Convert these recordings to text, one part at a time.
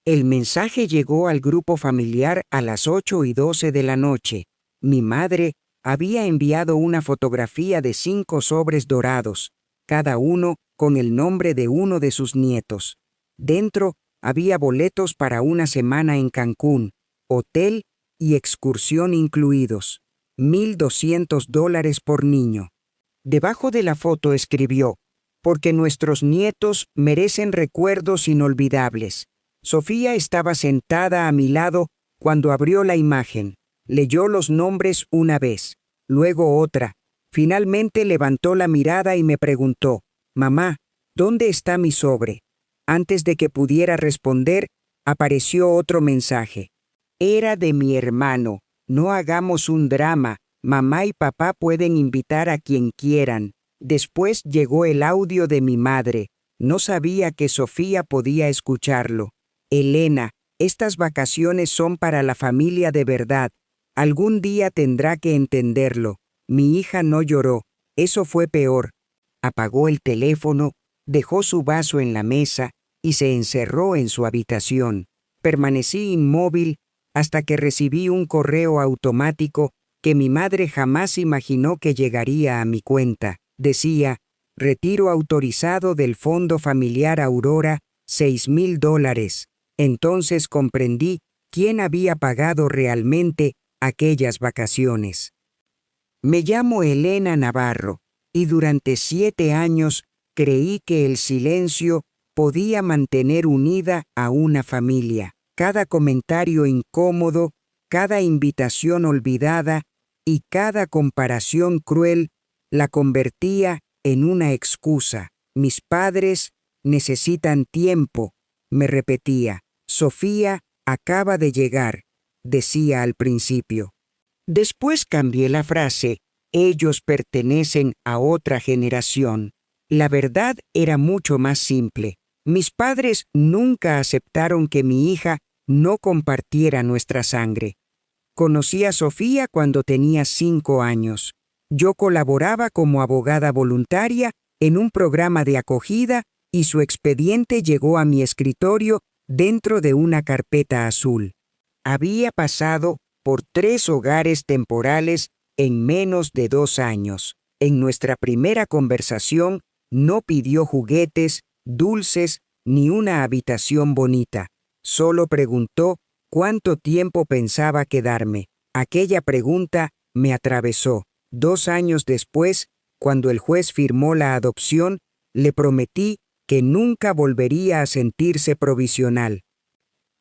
El mensaje llegó al grupo familiar a las 8:12 de la noche. Mi madre había enviado una fotografía de 5 sobres dorados, cada uno con el nombre de uno de sus nietos. Dentro había boletos para una semana en Cancún, hotel y excursión incluidos. $1,200 por niño. Debajo de la foto escribió: porque nuestros nietos merecen recuerdos inolvidables. Sofía estaba sentada a mi lado cuando abrió la imagen. Leyó los nombres una vez, luego otra. Finalmente levantó la mirada y me preguntó: «Mamá, ¿dónde está mi sobre?». Antes de que pudiera responder, apareció otro mensaje. Era de mi hermano. No hagamos un drama. Mamá y papá pueden invitar a quien quieran. Después llegó el audio de mi madre. No sabía que Sofía podía escucharlo. Elena, estas vacaciones son para la familia de verdad. Algún día tendrá que entenderlo. Mi hija no lloró. Eso fue peor. Apagó el teléfono, dejó su vaso en la mesa y se encerró en su habitación. Permanecí inmóvil hasta que recibí un correo automático que mi madre jamás imaginó que llegaría a mi cuenta. Decía: retiro autorizado del Fondo Familiar Aurora, $6,000. Entonces comprendí quién había pagado realmente aquellas vacaciones. Me llamo Elena Navarro y durante 7 años creí que el silencio podía mantener unida a una familia. Cada comentario incómodo, cada invitación olvidada y cada comparación cruel la convertía en una excusa. Mis padres necesitan tiempo, me repetía. Sofía acaba de llegar, decía al principio. Después cambié la frase: ellos pertenecen a otra generación. La verdad era mucho más simple. Mis padres nunca aceptaron que mi hija no compartiera nuestra sangre. Conocí a Sofía cuando tenía 5 años. Yo colaboraba como abogada voluntaria en un programa de acogida y su expediente llegó a mi escritorio dentro de una carpeta azul. Había pasado por 3 hogares temporales en menos de 2 años. En nuestra primera conversación no pidió juguetes, dulces ni una habitación bonita. Solo preguntó cuánto tiempo pensaba quedarme. Aquella pregunta me atravesó. 2 años después, cuando el juez firmó la adopción, le prometí que nunca volvería a sentirse provisional.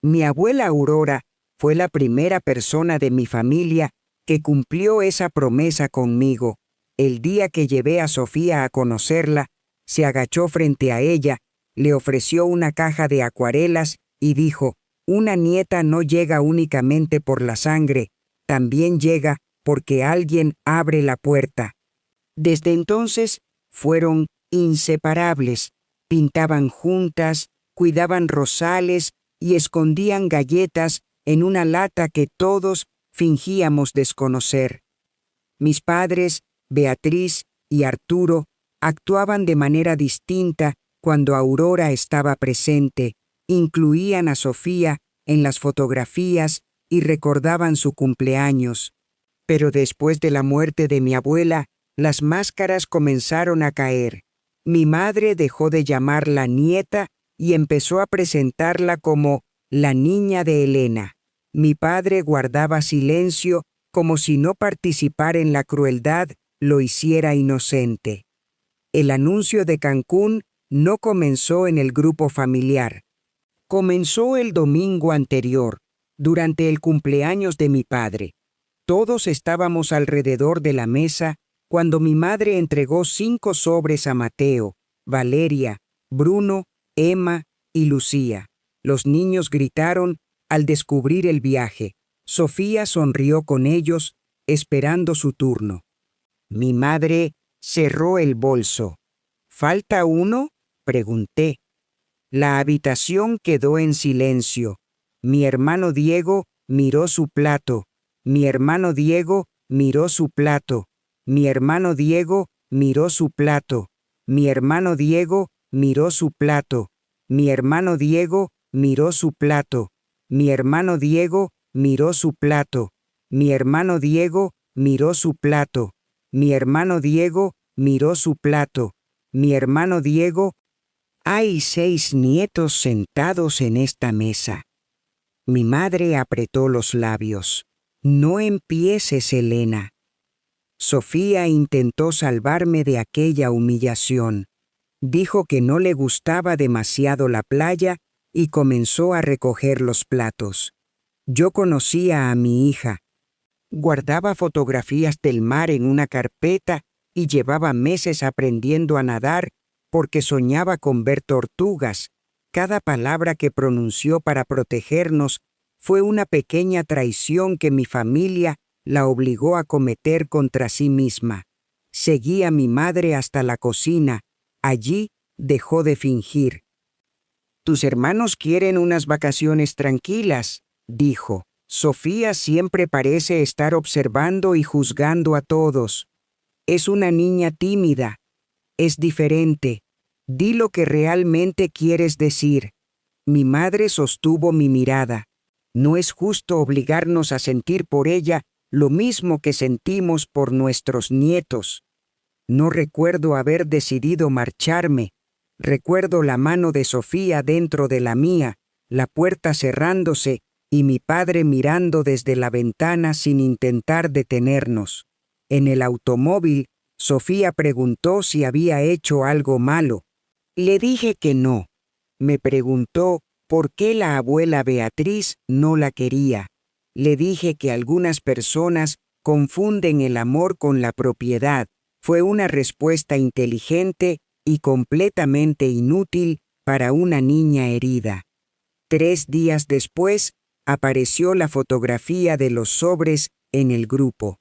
Mi abuela Aurora fue la primera persona de mi familia que cumplió esa promesa conmigo. El día que llevé a Sofía a conocerla, se agachó frente a ella, le ofreció una caja de acuarelas y dijo: una nieta no llega únicamente por la sangre, también llega porque alguien abre la puerta. Desde entonces fueron inseparables. Pintaban juntas, cuidaban rosales y escondían galletas en una lata que todos fingíamos desconocer. Mis padres, Beatriz y Arturo, actuaban de manera distinta cuando Aurora estaba presente. Incluían a Sofía en las fotografías y recordaban su cumpleaños. Pero después de la muerte de mi abuela, las máscaras comenzaron a caer. Mi madre dejó de llamarla nieta y empezó a presentarla como la niña de Elena. Mi padre guardaba silencio como si no participar en la crueldad lo hiciera inocente. El anuncio de Cancún no comenzó en el grupo familiar. Comenzó el domingo anterior, durante el cumpleaños de mi padre. Todos estábamos alrededor de la mesa cuando mi madre entregó 5 sobres a Mateo, Valeria, Bruno, Emma y Lucía. Los niños gritaron al descubrir el viaje. Sofía sonrió con ellos, esperando su turno. Mi madre cerró el bolso. ¿Falta uno?, pregunté. La habitación quedó en silencio. Mi hermano Diego miró su plato. Mi hermano Diego miró su plato. Mi hermano Diego miró su plato. Mi hermano Diego miró su plato. Mi hermano Diego miró su plato. Mi hermano Diego miró su plato. Mi hermano Diego miró su plato. Mi hermano Diego miró su plato. Mi hermano Diego. Hay 6 nietos sentados en esta mesa. Mi madre apretó los labios. No empieces, Elena. Sofía intentó salvarme de aquella humillación. Dijo que no le gustaba demasiado la playa y comenzó a recoger los platos. Yo conocía a mi hija. Guardaba fotografías del mar en una carpeta y llevaba meses aprendiendo a nadar porque soñaba con ver tortugas. Cada palabra que pronunció para protegernos fue una pequeña traición que mi familia la obligó a cometer contra sí misma. Seguí a mi madre hasta la cocina. Allí dejó de fingir. «Tus hermanos quieren unas vacaciones tranquilas», dijo. «Sofía siempre parece estar observando y juzgando a todos. Es una niña tímida. Es diferente. Di lo que realmente quieres decir». Mi madre sostuvo mi mirada. No es justo obligarnos a sentir por ella lo mismo que sentimos por nuestros nietos. No recuerdo haber decidido marcharme. Recuerdo la mano de Sofía dentro de la mía, la puerta cerrándose y mi padre mirando desde la ventana sin intentar detenernos. En el automóvil, Sofía preguntó si había hecho algo malo. Le dije que no. Me preguntó por qué la abuela Beatriz no la quería. Le dije que algunas personas confunden el amor con la propiedad. Fue una respuesta inteligente y completamente inútil para una niña herida. 3 días después, apareció la fotografía de los sobres en el grupo.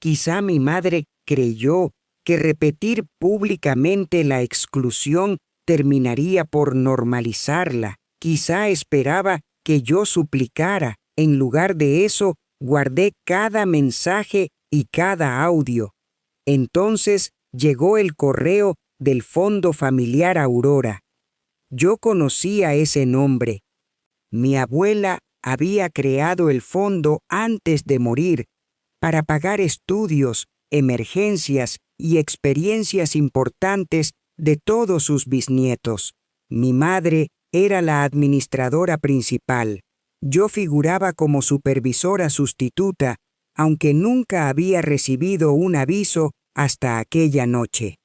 Quizá mi madre creyó que repetir públicamente la exclusión terminaría por normalizarla. Quizá esperaba que yo suplicara. En lugar de eso, guardé cada mensaje y cada audio. Entonces llegó el correo del Fondo Familiar Aurora. Yo conocía ese nombre. Mi abuela había creado el fondo antes de morir para pagar estudios, emergencias y experiencias importantes de todos sus bisnietos. Mi madre era la administradora principal. Yo figuraba como supervisora sustituta, aunque nunca había recibido un aviso hasta aquella noche.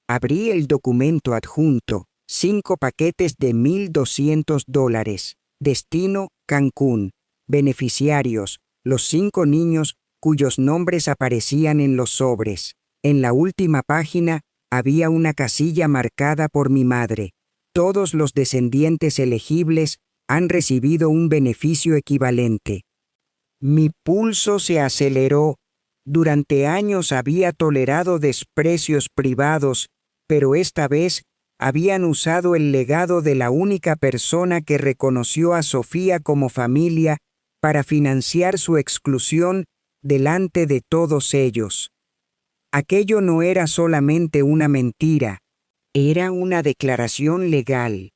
Abrí el documento adjunto, 5 paquetes de $1,200. Destino, Cancún. Beneficiarios, los 5 niños cuyos nombres aparecían en los sobres. En la última página había una casilla marcada por mi madre. Todos los descendientes elegibles han recibido un beneficio equivalente. Mi pulso se aceleró. Durante años había tolerado desprecios privados, pero esta vez habían usado el legado de la única persona que reconoció a Sofía como familia para financiar su exclusión delante de todos ellos. Aquello no era solamente una mentira, era una declaración legal.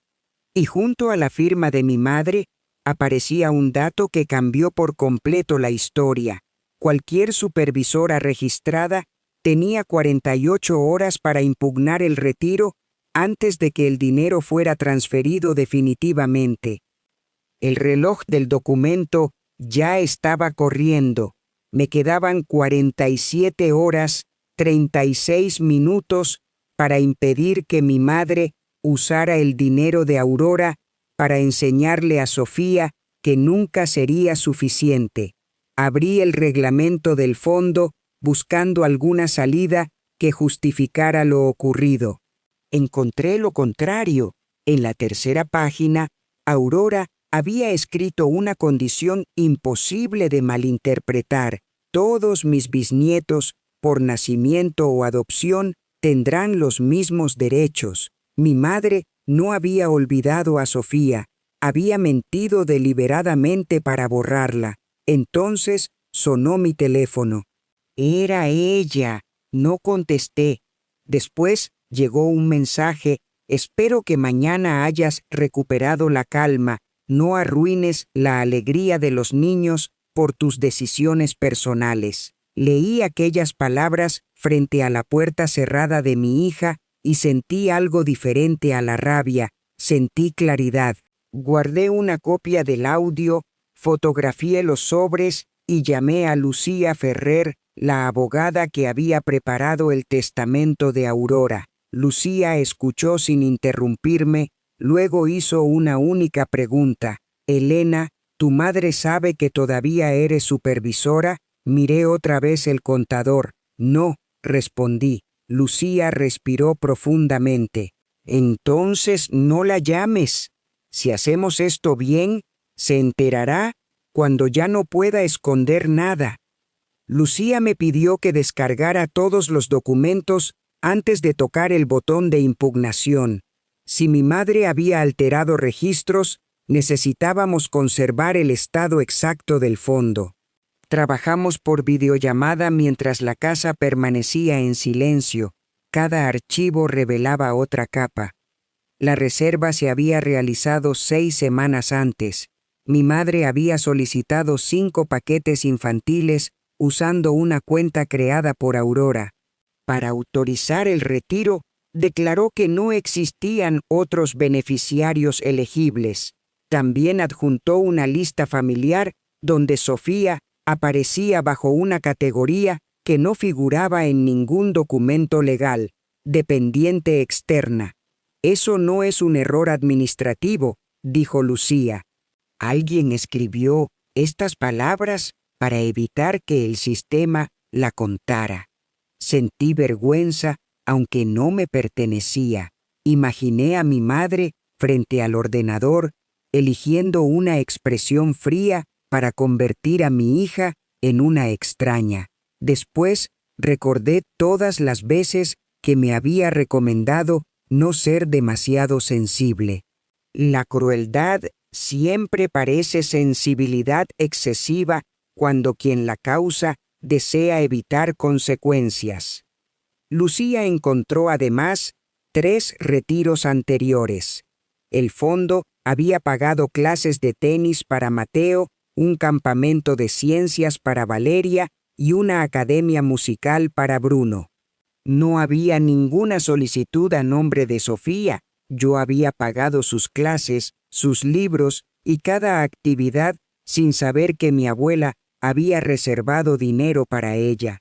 Y junto a la firma de mi madre aparecía un dato que cambió por completo la historia. Cualquier supervisora registrada tenía 48 horas para impugnar el retiro antes de que el dinero fuera transferido definitivamente. El reloj del documento ya estaba corriendo. Me quedaban 47 horas, 36 minutos para impedir que mi madre usara el dinero de Aurora para enseñarle a Sofía que nunca sería suficiente. Abrí el reglamento del fondo buscando alguna salida que justificara lo ocurrido. Encontré lo contrario. En la tercera página, Aurora había escrito una condición imposible de malinterpretar. Todos mis bisnietos, por nacimiento o adopción, tendrán los mismos derechos. Mi madre no había olvidado a Sofía, había mentido deliberadamente para borrarla. Entonces sonó mi teléfono. Era ella. No contesté. Después llegó un mensaje: espero que mañana hayas recuperado la calma. No arruines la alegría de los niños por tus decisiones personales. Leí aquellas palabras frente a la puerta cerrada de mi hija y sentí algo diferente a la rabia, sentí claridad. Guardé una copia del audio, fotografié los sobres y llamé a Lucía Ferrer, la abogada que había preparado el testamento de Aurora. Lucía escuchó sin interrumpirme, luego hizo una única pregunta. Elena, ¿tu madre sabe que todavía eres supervisora? Miré otra vez el contador. No, respondí. Lucía respiró profundamente. Entonces no la llames. Si hacemos esto bien, se enterará cuando ya no pueda esconder nada. Lucía me pidió que descargara todos los documentos antes de tocar el botón de impugnación. Si mi madre había alterado registros, necesitábamos conservar el estado exacto del fondo. Trabajamos por videollamada mientras la casa permanecía en silencio. Cada archivo revelaba otra capa. La reserva se había realizado 6 semanas antes. Mi madre había solicitado 5 paquetes infantiles usando una cuenta creada por Aurora. Para autorizar el retiro, declaró que no existían otros beneficiarios elegibles. También adjuntó una lista familiar donde Sofía aparecía bajo una categoría que no figuraba en ningún documento legal, dependiente externa. Eso no es un error administrativo, dijo Lucía. Alguien escribió estas palabras para evitar que el sistema la contara. Sentí vergüenza, aunque no me pertenecía. Imaginé a mi madre frente al ordenador, eligiendo una expresión fría para convertir a mi hija en una extraña. Después, recordé todas las veces que me había recomendado no ser demasiado sensible. La crueldad siempre parece sensibilidad excesiva cuando quien la causa desea evitar consecuencias. Lucía encontró además 3 retiros anteriores. El fondo había pagado clases de tenis para Mateo, un campamento de ciencias para Valeria y una academia musical para Bruno. No había ninguna solicitud a nombre de Sofía. Yo había pagado sus clases, sus libros y cada actividad sin saber que mi abuela había reservado dinero para ella.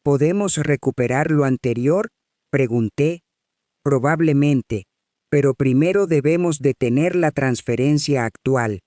¿Podemos recuperar lo anterior?, pregunté. Probablemente, pero primero debemos detener la transferencia actual.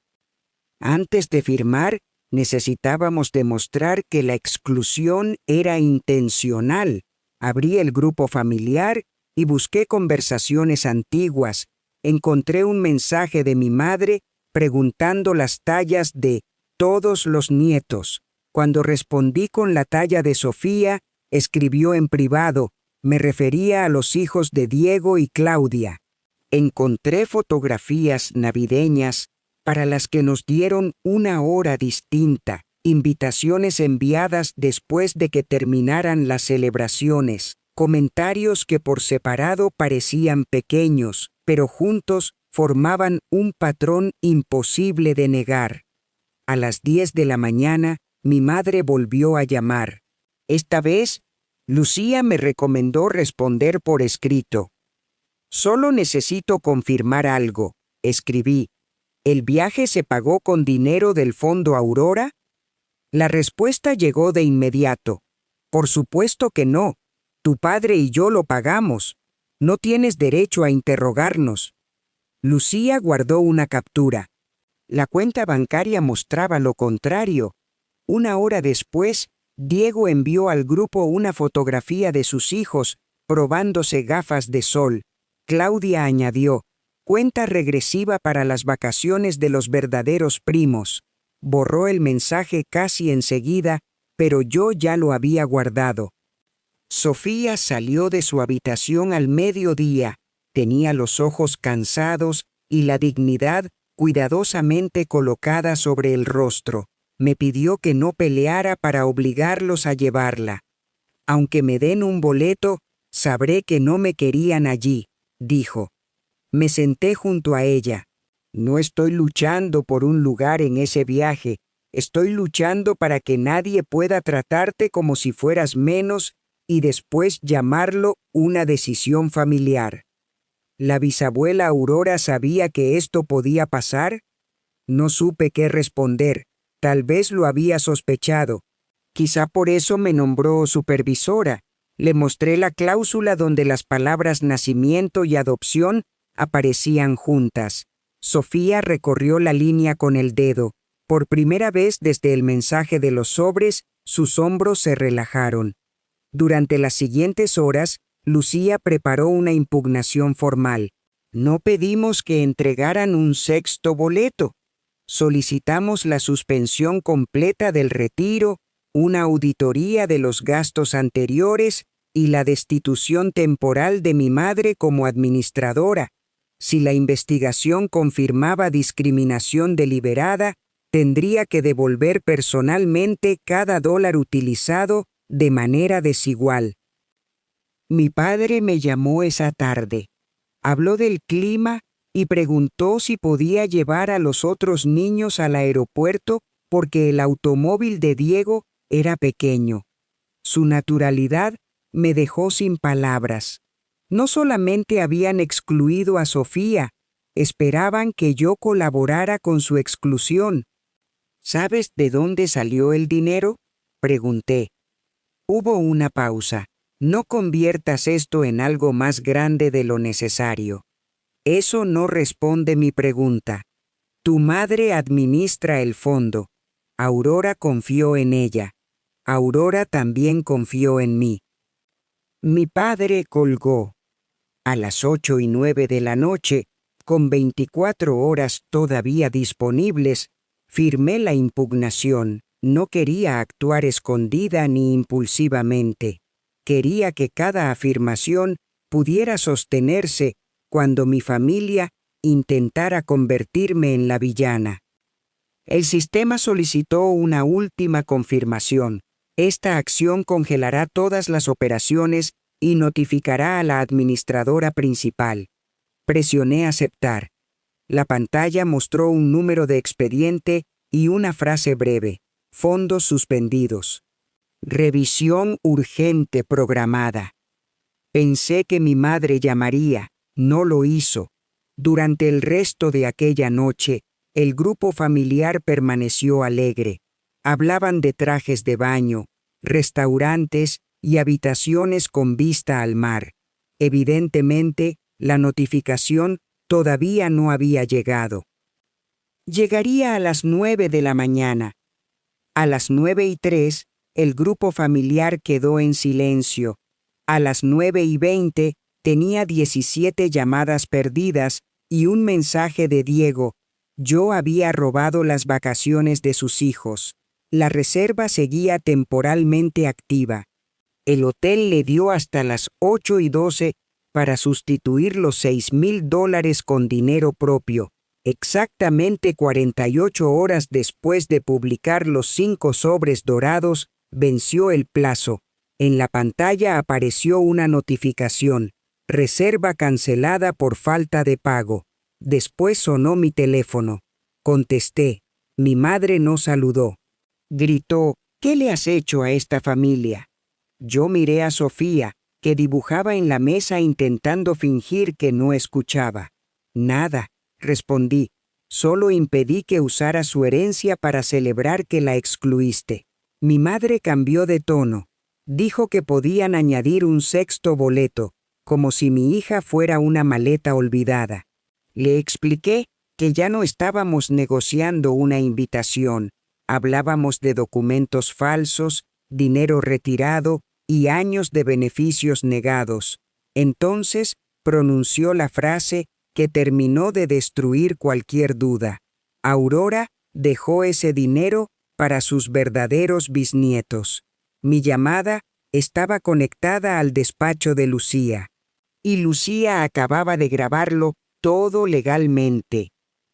Antes de firmar, necesitábamos demostrar que la exclusión era intencional. Abrí el grupo familiar y busqué conversaciones antiguas. Encontré un mensaje de mi madre preguntando las tallas de todos los nietos. Cuando respondí con la talla de Sofía, escribió en privado, me refería a los hijos de Diego y Claudia. Encontré fotografías navideñas para las que nos dieron una hora distinta, invitaciones enviadas después de que terminaran las celebraciones, comentarios que por separado parecían pequeños, pero juntos formaban un patrón imposible de negar. A las 10 de la mañana, mi madre volvió a llamar. Esta vez, Lucía me recomendó responder por escrito. Solo necesito confirmar algo, escribí. ¿El viaje se pagó con dinero del Fondo Aurora? La respuesta llegó de inmediato. Por supuesto que no. Tu padre y yo lo pagamos. No tienes derecho a interrogarnos. Lucía guardó una captura. La cuenta bancaria mostraba lo contrario. Una hora después, Diego envió al grupo una fotografía de sus hijos probándose gafas de sol. Claudia añadió, cuenta regresiva para las vacaciones de los verdaderos primos. Borró el mensaje casi enseguida, pero yo ya lo había guardado. Sofía salió de su habitación al mediodía. Tenía los ojos cansados y la dignidad cuidadosamente colocada sobre el rostro. Me pidió que no peleara para obligarlos a llevarla. Aunque me den un boleto, sabré que no me querían allí, dijo. Me senté junto a ella. No estoy luchando por un lugar en ese viaje. Estoy luchando para que nadie pueda tratarte como si fueras menos y después llamarlo una decisión familiar. ¿La bisabuela Aurora sabía que esto podía pasar? No supe qué responder. Tal vez lo había sospechado. Quizá por eso me nombró supervisora. Le mostré la cláusula donde las palabras nacimiento y adopción aparecían juntas. Sofía recorrió la línea con el dedo. Por primera vez desde el mensaje de los sobres, sus hombros se relajaron. Durante las siguientes horas, Lucía preparó una impugnación formal. No pedimos que entregaran un sexto boleto. Solicitamos la suspensión completa del retiro, una auditoría de los gastos anteriores y la destitución temporal de mi madre como administradora. Si la investigación confirmaba discriminación deliberada, tendría que devolver personalmente cada dólar utilizado de manera desigual. Mi padre me llamó esa tarde. Habló del clima y preguntó si podía llevar a los otros niños al aeropuerto porque el automóvil de Diego era pequeño. Su naturalidad me dejó sin palabras. No solamente habían excluido a Sofía, esperaban que yo colaborara con su exclusión. ¿Sabes de dónde salió el dinero?, pregunté. Hubo una pausa. No conviertas esto en algo más grande de lo necesario. Eso no responde mi pregunta. Tu madre administra el fondo. Aurora confió en ella. Aurora también confió en mí. Mi padre colgó. A las 8:09 de la noche, con 24 horas todavía disponibles, firmé la impugnación. No quería actuar escondida ni impulsivamente. Quería que cada afirmación pudiera sostenerse cuando mi familia intentara convertirme en la villana. El sistema solicitó una última confirmación. Esta acción congelará todas las operaciones y notificará a la administradora principal. Presioné aceptar. La pantalla mostró un número de expediente y una frase breve: fondos suspendidos. Revisión urgente programada. Pensé que mi madre llamaría. No lo hizo. Durante el resto de aquella noche, el grupo familiar permaneció alegre. Hablaban de trajes de baño, restaurantes y habitaciones con vista al mar. Evidentemente, la notificación todavía no había llegado. Llegaría a las 9 de la mañana. A las 9:03, el grupo familiar quedó en silencio. A las 9:20, tenía 17 llamadas perdidas y un mensaje de Diego. Yo había robado las vacaciones de sus hijos. La reserva seguía temporalmente activa. El hotel le dio hasta las 8:12 para sustituir los $6,000 con dinero propio. Exactamente 48 horas después de publicar los 5 sobres dorados, venció el plazo. En la pantalla apareció una notificación: reserva cancelada por falta de pago. Después sonó mi teléfono. Contesté. Mi madre no saludó. Gritó: ¿qué le has hecho a esta familia? Yo miré a Sofía, que dibujaba en la mesa intentando fingir que no escuchaba. Nada, respondí. Solo impedí que usara su herencia para celebrar que la excluiste. Mi madre cambió de tono. Dijo que podían añadir un sexto boleto, como si mi hija fuera una maleta olvidada. Le expliqué que ya no estábamos negociando una invitación. Hablábamos de documentos falsos, dinero retirado y años de beneficios negados. Entonces pronunció la frase que terminó de destruir cualquier duda. Aurora dejó ese dinero para sus verdaderos bisnietos. Mi llamada estaba conectada al despacho de Lucía. Y Lucía acababa de grabarlo todo legalmente.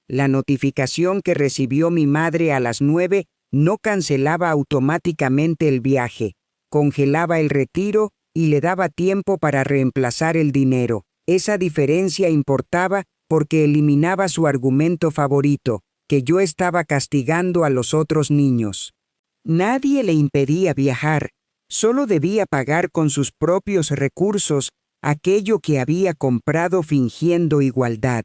La notificación que recibió mi madre a las 9 no cancelaba automáticamente el viaje, congelaba el retiro y le daba tiempo para reemplazar el dinero. Esa diferencia importaba porque eliminaba su argumento favorito, que yo estaba castigando a los otros niños. Nadie le impedía viajar, solo debía pagar con sus propios recursos aquello que había comprado fingiendo igualdad.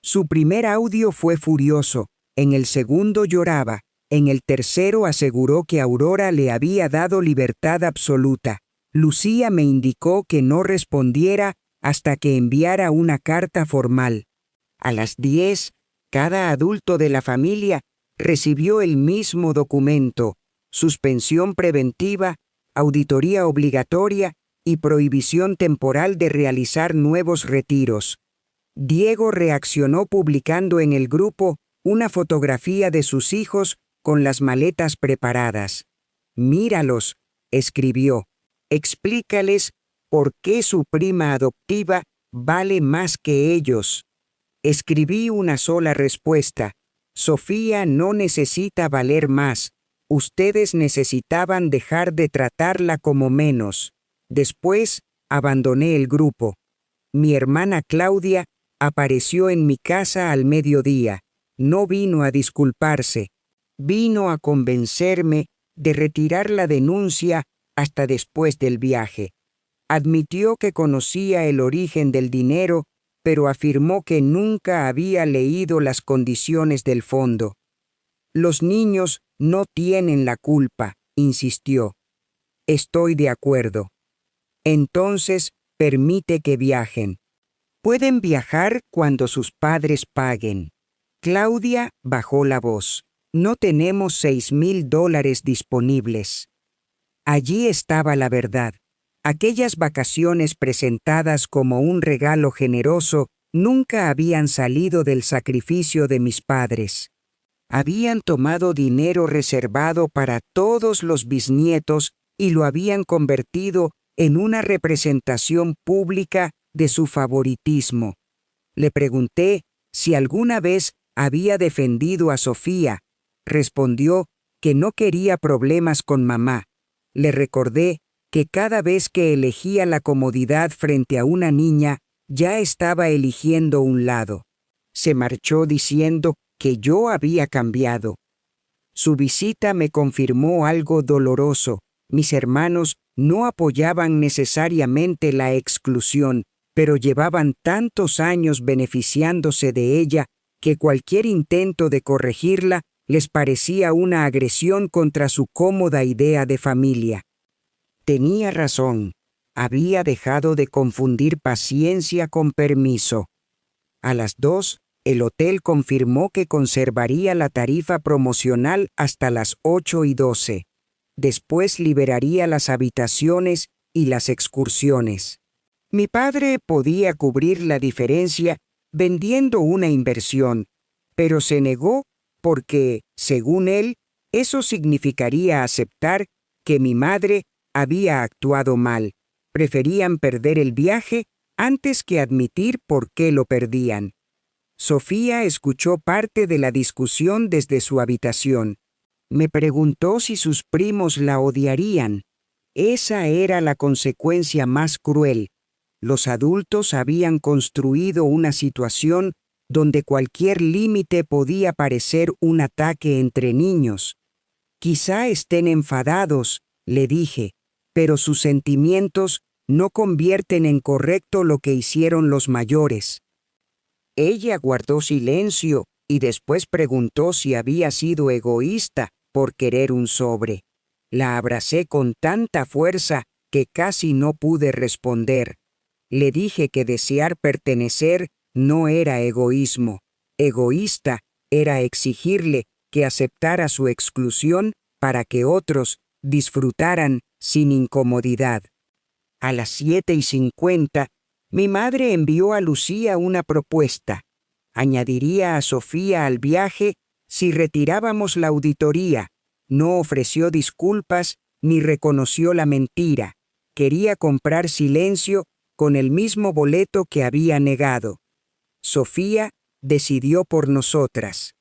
Su primer audio fue furioso, en el segundo lloraba, en el tercero aseguró que Aurora le había dado libertad absoluta. Lucía me indicó que no respondiera hasta que enviara una carta formal. A las 10, cada adulto de la familia recibió el mismo documento: suspensión preventiva, auditoría obligatoria y prohibición temporal de realizar nuevos retiros. Diego reaccionó publicando en el grupo una fotografía de sus hijos con las maletas preparadas. «Míralos», escribió. «Explícales por qué su prima adoptiva vale más que ellos». Escribí una sola respuesta: «Sofía no necesita valer más. Ustedes necesitaban dejar de tratarla como menos». Después, abandoné el grupo. Mi hermana Claudia apareció en mi casa al mediodía. No vino a disculparse. Vino a convencerme de retirar la denuncia hasta después del viaje. Admitió que conocía el origen del dinero, pero afirmó que nunca había leído las condiciones del fondo. «Los niños no tienen la culpa», insistió. «Estoy de acuerdo». «Entonces, permite que viajen. Pueden viajar cuando sus padres paguen». Claudia bajó la voz. «No tenemos $6,000 disponibles». Allí estaba la verdad. Aquellas vacaciones presentadas como un regalo generoso nunca habían salido del sacrificio de mis padres. Habían tomado dinero reservado para todos los bisnietos y lo habían convertido en una representación pública de su favoritismo. Le pregunté si alguna vez había defendido a Sofía. Respondió que no quería problemas con mamá. Le recordé que cada vez que elegía la comodidad frente a una niña, ya estaba eligiendo un lado. Se marchó diciendo que yo había cambiado. Su visita me confirmó algo doloroso. Mis hermanos no apoyaban necesariamente la exclusión, pero llevaban tantos años beneficiándose de ella que cualquier intento de corregirla les parecía una agresión contra su cómoda idea de familia. Tenía razón. Había dejado de confundir paciencia con permiso. A las 2, el hotel confirmó que conservaría la tarifa promocional hasta las 8:12. Después liberaría las habitaciones y las excursiones. Mi padre podía cubrir la diferencia vendiendo una inversión, pero se negó porque, según él, eso significaría aceptar que mi madre había actuado mal. Preferían perder el viaje antes que admitir por qué lo perdían. Sofía escuchó parte de la discusión desde su habitación. Me preguntó si sus primos la odiarían. Esa era la consecuencia más cruel. Los adultos habían construido una situación donde cualquier límite podía parecer un ataque entre niños. Quizá estén enfadados, le dije, pero sus sentimientos no convierten en correcto lo que hicieron los mayores. Ella guardó silencio y después preguntó si había sido egoísta por querer un sobre. La abracé con tanta fuerza que casi no pude responder. Le dije que desear pertenecer no era egoísmo. Egoísta era exigirle que aceptara su exclusión para que otros disfrutaran sin incomodidad. A las 7:50, mi madre envió a Lucía una propuesta. Añadiría a Sofía al viaje si retirábamos la auditoría. No ofreció disculpas ni reconoció la mentira. Quería comprar silencio con el mismo boleto que había negado. Sofía decidió por nosotras.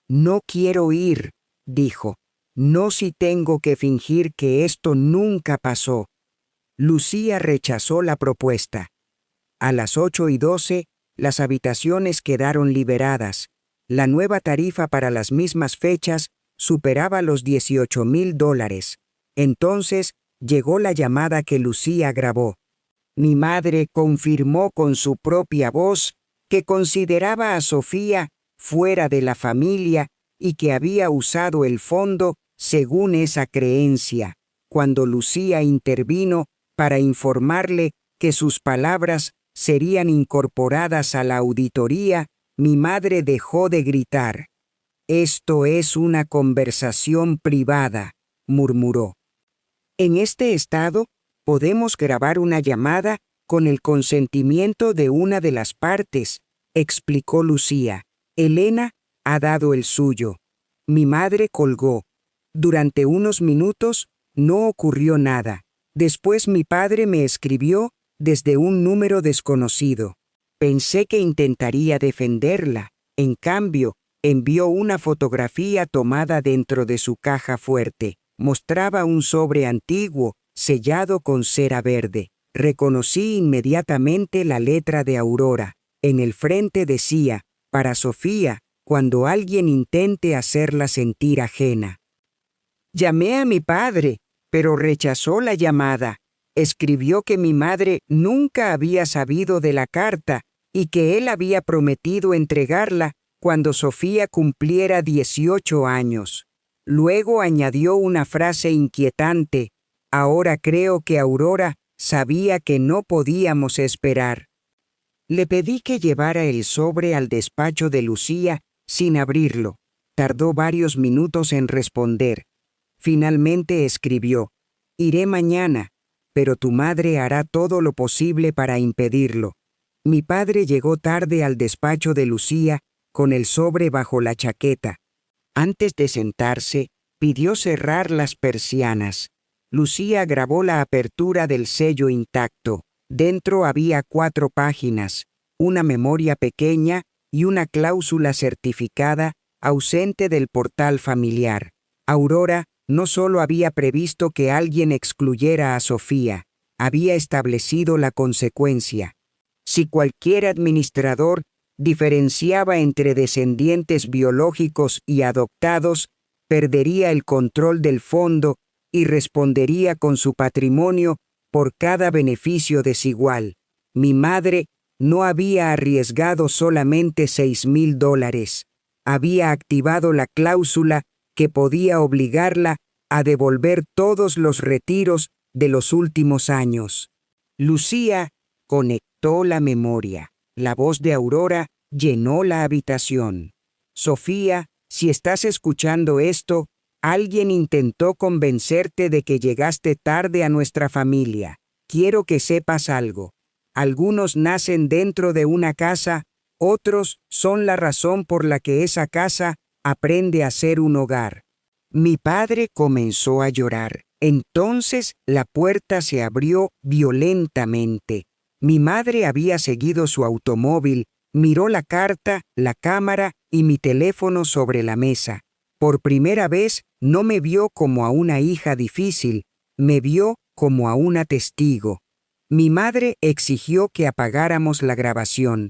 «No quiero ir», dijo. «No si tengo que fingir que esto nunca pasó». Lucía rechazó la propuesta. A las 8:12, las habitaciones quedaron liberadas. La nueva tarifa para las mismas fechas superaba los $18,000. Entonces llegó la llamada que Lucía grabó. Mi madre confirmó con su propia voz que consideraba a Sofía fuera de la familia y que había usado el fondo según esa creencia. Cuando Lucía intervino para informarle que sus palabras serían incorporadas a la auditoría, mi madre dejó de gritar. «Esto es una conversación privada», murmuró. En este estado, podemos grabar una llamada con el consentimiento de una de las partes, explicó Lucía. Elena ha dado el suyo. Mi madre colgó. Durante unos minutos no ocurrió nada. Después mi padre me escribió desde un número desconocido. Pensé que intentaría defenderla. En cambio, envió una fotografía tomada dentro de su caja fuerte. Mostraba un sobre antiguo, sellado con cera verde. Reconocí inmediatamente la letra de Aurora. En el frente decía, para Sofía, cuando alguien intente hacerla sentir ajena. Llamé a mi padre, pero rechazó la llamada. Escribió que mi madre nunca había sabido de la carta y que él había prometido entregarla cuando Sofía cumpliera 18 años. Luego añadió una frase inquietante. Ahora creo que Aurora sabía que no podíamos esperar. Le pedí que llevara el sobre al despacho de Lucía sin abrirlo. Tardó varios minutos en responder. Finalmente escribió, «Iré mañana, pero tu madre hará todo lo posible para impedirlo». Mi padre llegó tarde al despacho de Lucía con el sobre bajo la chaqueta. Antes de sentarse, pidió cerrar las persianas. Lucía grabó la apertura del sello intacto. Dentro había 4 páginas, una memoria pequeña y una cláusula certificada ausente del portal familiar. Aurora no solo había previsto que alguien excluyera a Sofía, había establecido la consecuencia. Si cualquier administrador diferenciaba entre descendientes biológicos y adoptados, perdería el control del fondo y respondería con su patrimonio por cada beneficio desigual. Mi madre no había arriesgado solamente $6,000. Había activado la cláusula que podía obligarla a devolver todos los retiros de los últimos años. Lucía conectó la memoria. La voz de Aurora llenó la habitación. Sofía, si estás escuchando esto, alguien intentó convencerte de que llegaste tarde a nuestra familia. Quiero que sepas algo. Algunos nacen dentro de una casa, otros son la razón por la que esa casa aprende a ser un hogar. Mi padre comenzó a llorar. Entonces la puerta se abrió violentamente. Mi madre había seguido su automóvil, miró la carta, la cámara y mi teléfono sobre la mesa. Por primera vez no me vio como a una hija difícil, me vio como a una testigo. Mi madre exigió que apagáramos la grabación.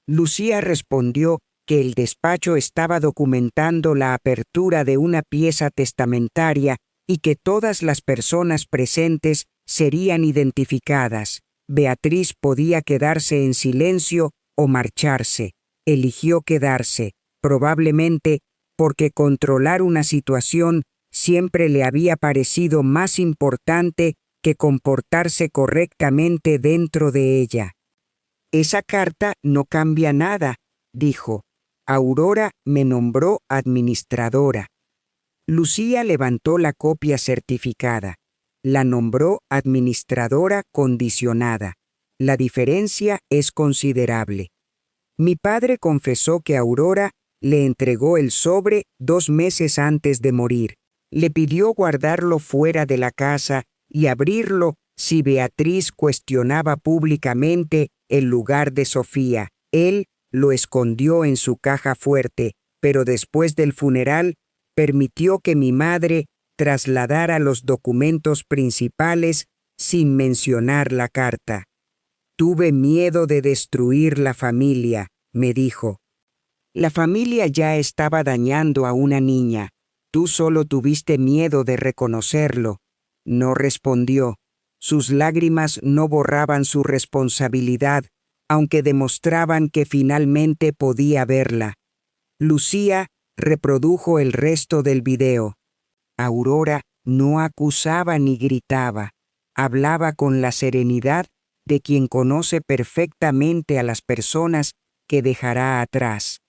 Lucía respondió que el despacho estaba documentando la apertura de una pieza testamentaria y que todas las personas presentes serían identificadas. Beatriz podía quedarse en silencio o marcharse. Eligió quedarse, probablemente porque controlar una situación siempre le había parecido más importante que comportarse correctamente dentro de ella. Esa carta no cambia nada, dijo. Aurora me nombró administradora. Lucía levantó la copia certificada. La nombró administradora condicionada. La diferencia es considerable. Mi padre confesó que Aurora le entregó el sobre 2 meses antes de morir. Le pidió guardarlo fuera de la casa y abrirlo si Beatriz cuestionaba públicamente el lugar de Sofía. Él lo escondió en su caja fuerte, pero después del funeral permitió que mi madre trasladara los documentos principales sin mencionar la carta. Tuve miedo de destruir la familia, me dijo. La familia ya estaba dañando a una niña. Tú solo tuviste miedo de reconocerlo. No respondió. Sus lágrimas no borraban su responsabilidad, aunque demostraban que finalmente podía verla. Lucía reprodujo el resto del video. Aurora no acusaba ni gritaba. Hablaba con la serenidad de quien conoce perfectamente a las personas que dejará atrás.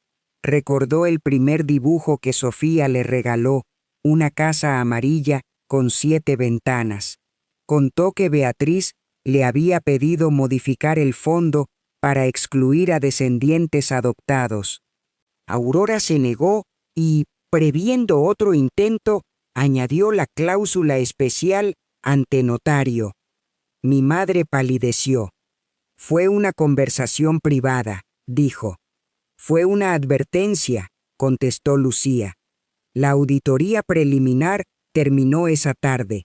Recordó el primer dibujo que Sofía le regaló, una casa amarilla con 7 ventanas. Contó que Beatriz le había pedido modificar el fondo para excluir a descendientes adoptados. Aurora se negó y, previendo otro intento, añadió la cláusula especial ante notario. Mi madre palideció. Fue una conversación privada, dijo. Fue una advertencia, contestó Lucía. La auditoría preliminar terminó esa tarde.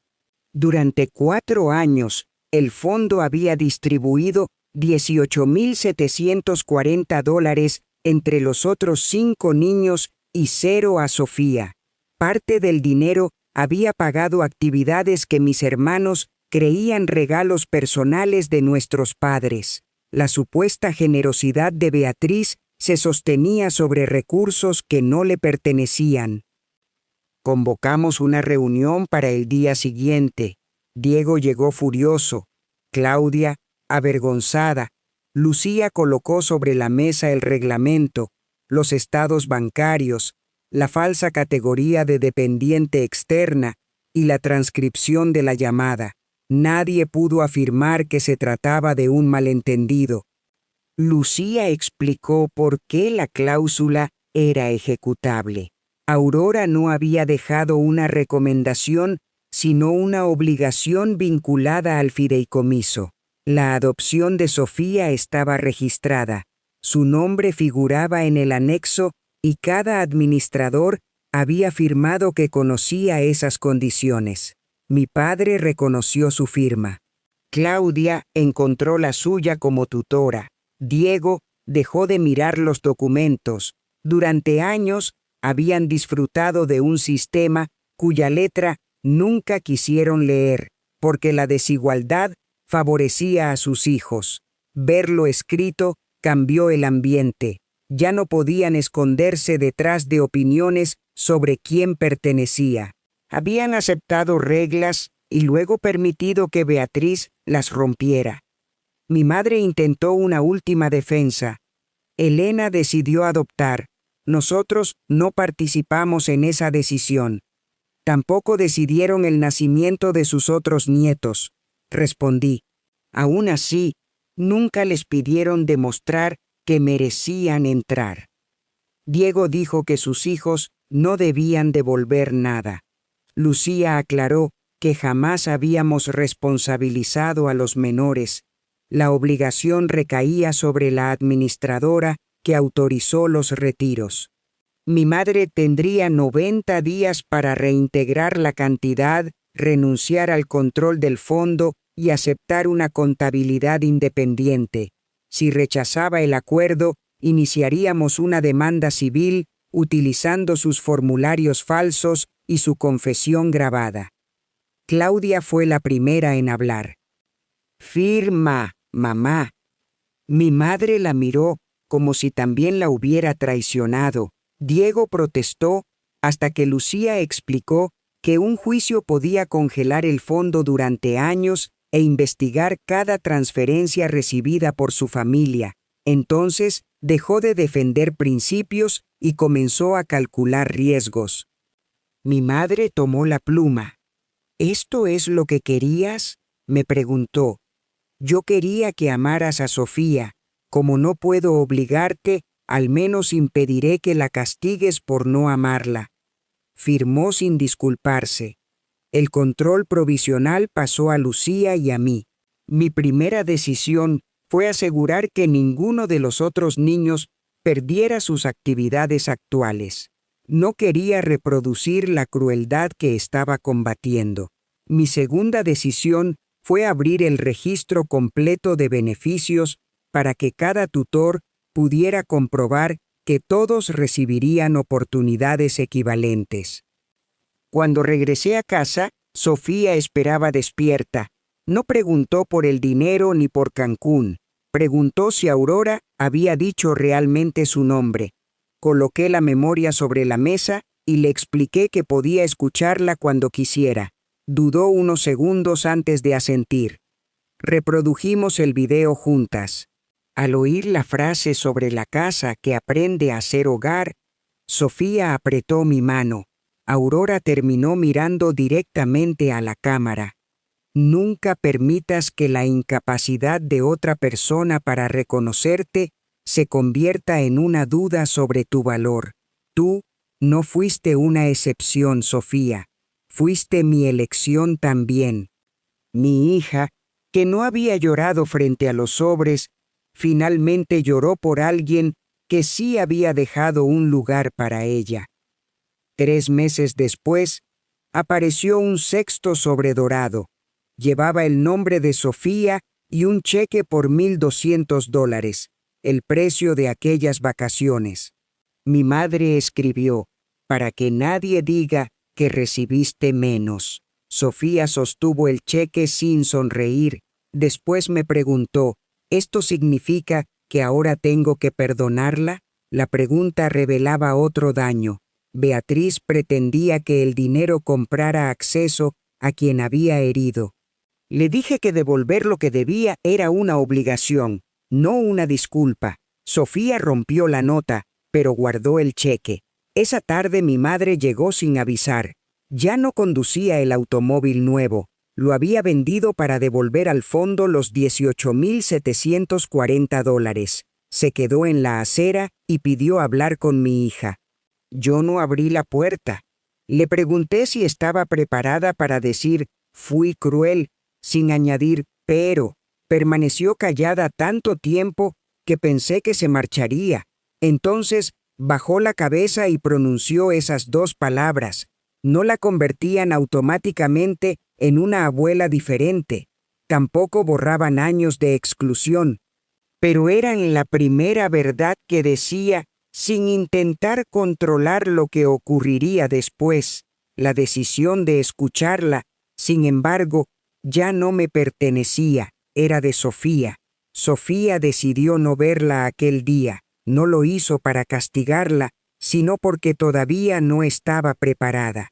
Durante 4 años, el fondo había distribuido $18,740 entre los otros 5 niños y 0 a Sofía. Parte del dinero había pagado actividades que mis hermanos creían regalos personales de nuestros padres. La supuesta generosidad de Beatriz se sostenía sobre recursos que no le pertenecían. Convocamos una reunión para el día siguiente. Diego llegó furioso. Claudia, avergonzada. Lucía colocó sobre la mesa el reglamento, los estados bancarios, la falsa categoría de dependiente externa y la transcripción de la llamada. Nadie pudo afirmar que se trataba de un malentendido. Lucía explicó por qué la cláusula era ejecutable. Aurora no había dejado una recomendación, sino una obligación vinculada al fideicomiso. La adopción de Sofía estaba registrada. Su nombre figuraba en el anexo y cada administrador había afirmado que conocía esas condiciones. Mi padre reconoció su firma. Claudia encontró la suya como tutora. Diego dejó de mirar los documentos. Durante años habían disfrutado de un sistema cuya letra nunca quisieron leer, porque la desigualdad favorecía a sus hijos. Verlo escrito cambió el ambiente. Ya no podían esconderse detrás de opiniones sobre quién pertenecía. Habían aceptado reglas y luego permitido que Beatriz las rompiera. Mi madre intentó una última defensa. Elena decidió adoptar. Nosotros no participamos en esa decisión. Tampoco decidieron el nacimiento de sus otros nietos, respondí. Aún así, nunca les pidieron demostrar que merecían entrar. Diego dijo que sus hijos no debían devolver nada. Lucía aclaró que jamás habíamos responsabilizado a los menores. La obligación recaía sobre la administradora que autorizó los retiros. Mi madre tendría 90 días para reintegrar la cantidad, renunciar al control del fondo y aceptar una contabilidad independiente. Si rechazaba el acuerdo, iniciaríamos una demanda civil utilizando sus formularios falsos y su confesión grabada. Claudia fue la primera en hablar. «Firma, mamá». Mi madre la miró como si también la hubiera traicionado. Diego protestó hasta que Lucía explicó que un juicio podía congelar el fondo durante años e investigar cada transferencia recibida por su familia. Entonces dejó de defender principios y comenzó a calcular riesgos. Mi madre tomó la pluma. ¿Esto es lo que querías?, me preguntó. Yo quería que amaras a Sofía. Como no puedo obligarte, al menos impediré que la castigues por no amarla. Firmó sin disculparse. El control provisional pasó a Lucía y a mí. Mi primera decisión fue asegurar que ninguno de los otros niños perdiera sus actividades actuales. No quería reproducir la crueldad que estaba combatiendo. Mi segunda decisión fue abrir el registro completo de beneficios para que cada tutor pudiera comprobar que todos recibirían oportunidades equivalentes. Cuando regresé a casa, Sofía esperaba despierta. No preguntó por el dinero ni por Cancún. Preguntó si Aurora había dicho realmente su nombre. Coloqué la memoria sobre la mesa y le expliqué que podía escucharla cuando quisiera. Dudó unos segundos antes de asentir. Reprodujimos el video juntas. Al oír la frase sobre la casa que aprende a ser hogar, Sofía apretó mi mano. Aurora terminó mirando directamente a la cámara. Nunca permitas que la incapacidad de otra persona para reconocerte se convierta en una duda sobre tu valor. Tú no fuiste una excepción, Sofía. Fuiste mi elección también. Mi hija, que no había llorado frente a los sobres, finalmente lloró por alguien que sí había dejado un lugar para ella. 3 meses después, apareció un sexto sobre dorado. Llevaba el nombre de Sofía y un cheque por $1,200, el precio de aquellas vacaciones. Mi madre escribió, para que nadie diga que recibiste menos. Sofía sostuvo el cheque sin sonreír. Después me preguntó, ¿esto significa que ahora tengo que perdonarla? La pregunta revelaba otro daño. Beatriz pretendía que el dinero comprara acceso a quien había herido. Le dije que devolver lo que debía era una obligación, no una disculpa. Sofía rompió la nota, pero guardó el cheque. Esa tarde mi madre llegó sin avisar. Ya no conducía el automóvil nuevo. Lo había vendido para devolver al fondo los $18,740. Se quedó en la acera y pidió hablar con mi hija. Yo no abrí la puerta. Le pregunté si estaba preparada para decir, fui cruel, sin añadir, pero. Permaneció callada tanto tiempo que pensé que se marcharía. Entonces bajó la cabeza y pronunció esas 2 palabras. No la convertían automáticamente en una abuela diferente. Tampoco borraban años de exclusión. Pero eran la primera verdad que decía sin intentar controlar lo que ocurriría después. La decisión de escucharla, sin embargo, ya no me pertenecía, era de Sofía. Sofía decidió no verla aquel día. No lo hizo para castigarla, sino porque todavía no estaba preparada.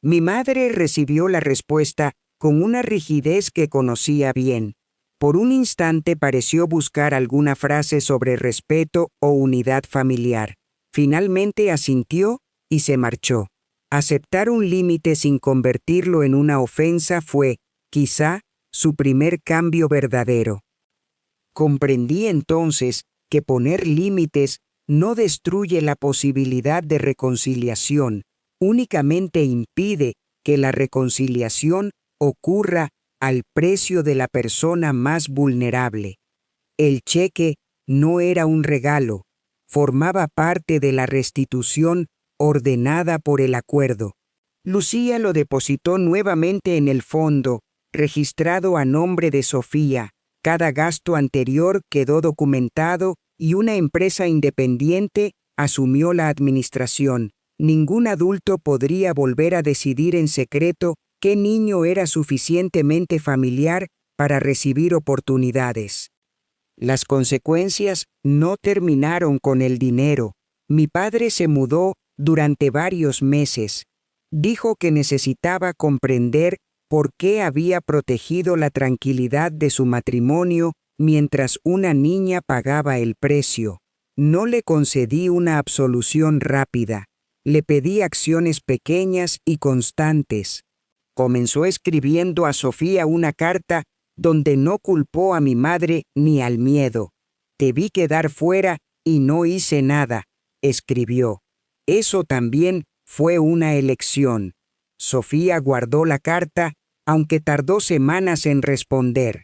Mi madre recibió la respuesta con una rigidez que conocía bien. Por un instante pareció buscar alguna frase sobre respeto o unidad familiar. Finalmente asintió y se marchó. Aceptar un límite sin convertirlo en una ofensa fue, quizá, su primer cambio verdadero. Comprendí entonces que poner límites no destruye la posibilidad de reconciliación, únicamente impide que la reconciliación ocurra al precio de la persona más vulnerable. El cheque no era un regalo, formaba parte de la restitución ordenada por el acuerdo. Lucía lo depositó nuevamente en el fondo, registrado a nombre de Sofía. Cada gasto anterior quedó documentado y una empresa independiente asumió la administración. Ningún adulto podría volver a decidir en secreto qué niño era suficientemente familiar para recibir oportunidades. Las consecuencias no terminaron con el dinero. Mi padre se mudó durante varios meses. Dijo que necesitaba comprender por qué había protegido la tranquilidad de su matrimonio mientras una niña pagaba el precio. No le concedí una absolución rápida. Le pedí acciones pequeñas y constantes. Comenzó escribiendo a Sofía una carta donde no culpó a mi madre ni al miedo. Te vi quedar fuera y no hice nada, escribió. Eso también fue una elección. Sofía guardó la carta, aunque tardó semanas en responder.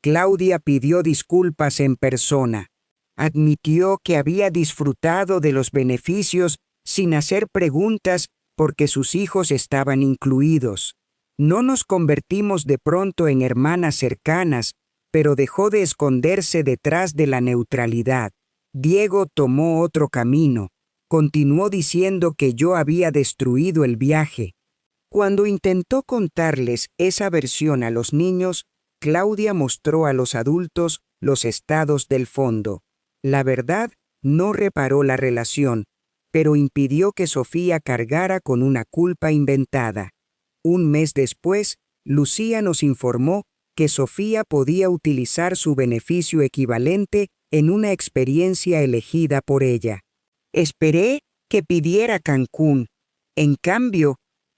Claudia pidió disculpas en persona. Admitió que había disfrutado de los beneficios sin hacer preguntas porque sus hijos estaban incluidos. No nos convertimos de pronto en hermanas cercanas, pero dejó de esconderse detrás de la neutralidad. Diego tomó otro camino. Continuó diciendo que yo había destruido el viaje. Cuando intentó contarles esa versión a los niños, Claudia mostró a los adultos los estados del fondo. La verdad no reparó la relación, pero impidió que Sofía cargara con una culpa inventada. Un mes después, Lucía nos informó que Sofía podía utilizar su beneficio equivalente en una experiencia elegida por ella. Esperé que pidiera Cancún. En cambio,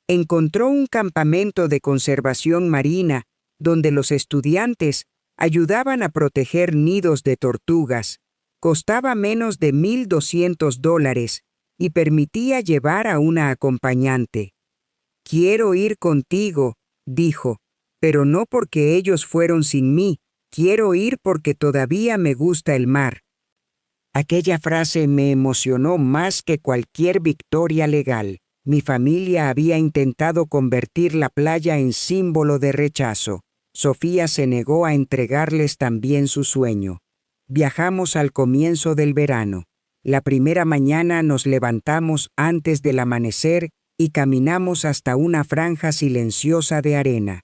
encontró un campamento de conservación marina donde los estudiantes ayudaban a proteger nidos de tortugas. Costaba menos de $1,200 y permitía llevar a una acompañante. «Quiero ir contigo», dijo, «pero no porque ellos fueron sin mí, quiero ir porque todavía me gusta el mar». Aquella frase me emocionó más que cualquier victoria legal. Mi familia había intentado convertir la playa en símbolo de rechazo. Sofía se negó a entregarles también su sueño. Viajamos al comienzo del verano. La primera mañana nos levantamos antes del amanecer y caminamos hasta una franja silenciosa de arena.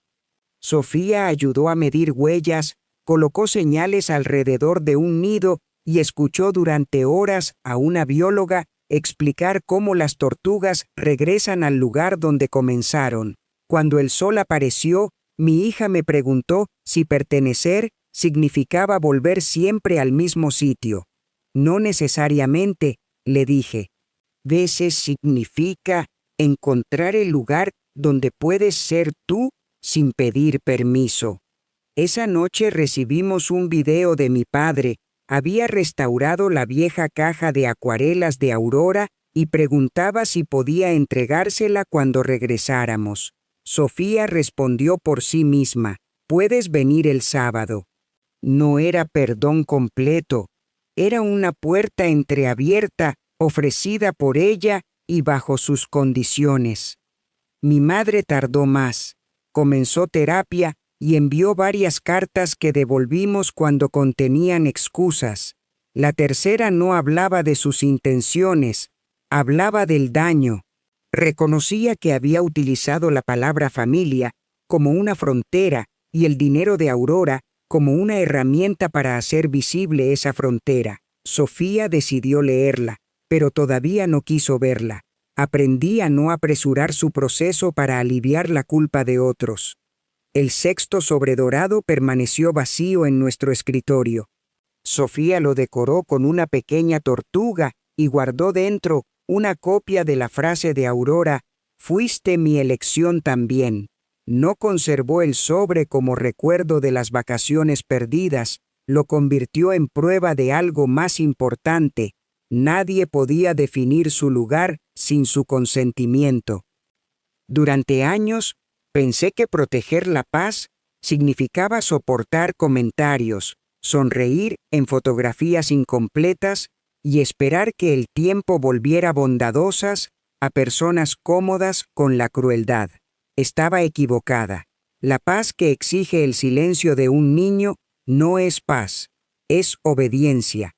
Sofía ayudó a medir huellas, colocó señales alrededor de un nido y escuchó durante horas a una bióloga explicar cómo las tortugas regresan al lugar donde comenzaron. Cuando el sol apareció, mi hija me preguntó si pertenecer significaba volver siempre al mismo sitio. No necesariamente, le dije. Veces significa encontrar el lugar donde puedes ser tú sin pedir permiso. Esa noche recibimos un video de mi padre. Había restaurado la vieja caja de acuarelas de Aurora y preguntaba si podía entregársela cuando regresáramos. Sofía respondió por sí misma, «Puedes venir el sábado». No era perdón completo, era una puerta entreabierta ofrecida por ella y bajo sus condiciones. Mi madre tardó más, comenzó terapia y envió varias cartas que devolvimos cuando contenían excusas. La tercera no hablaba de sus intenciones, hablaba del daño. Reconocía que había utilizado la palabra familia como una frontera y el dinero de Aurora como una herramienta para hacer visible esa frontera. Sofía decidió leerla, pero todavía no quiso verla. Aprendí a no apresurar su proceso para aliviar la culpa de otros. El sexto sobredorado permaneció vacío en nuestro escritorio. Sofía lo decoró con una pequeña tortuga y guardó dentro una copia de la frase de Aurora, «Fuiste mi elección también». No conservó el sobre como recuerdo de las vacaciones perdidas, lo convirtió en prueba de algo más importante. Nadie podía definir su lugar sin su consentimiento. Durante años, pensé que proteger la paz significaba soportar comentarios, sonreír en fotografías incompletas y esperar que el tiempo volviera bondadosas a personas cómodas con la crueldad. Estaba equivocada. La paz que exige el silencio de un niño no es paz, es obediencia.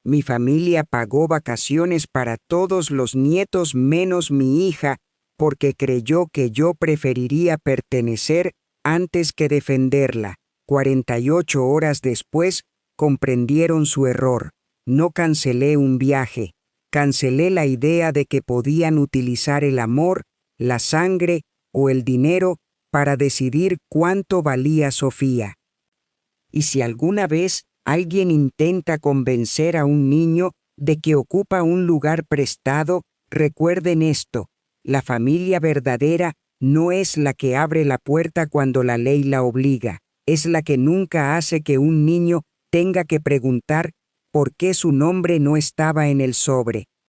Mi familia pagó vacaciones para todos los nietos menos mi hija porque creyó que yo preferiría pertenecer antes que defenderla. 48 horas después, comprendieron su error. No cancelé un viaje. Cancelé la idea de que podían utilizar el amor, la sangre o el dinero para decidir cuánto valía Sofía. Y si alguna vez alguien intenta convencer a un niño de que ocupa un lugar prestado, recuerden esto: la familia verdadera no es la que abre la puerta cuando la ley la obliga, es la que nunca hace que un niño tenga que preguntar por qué su nombre no estaba en el sobre.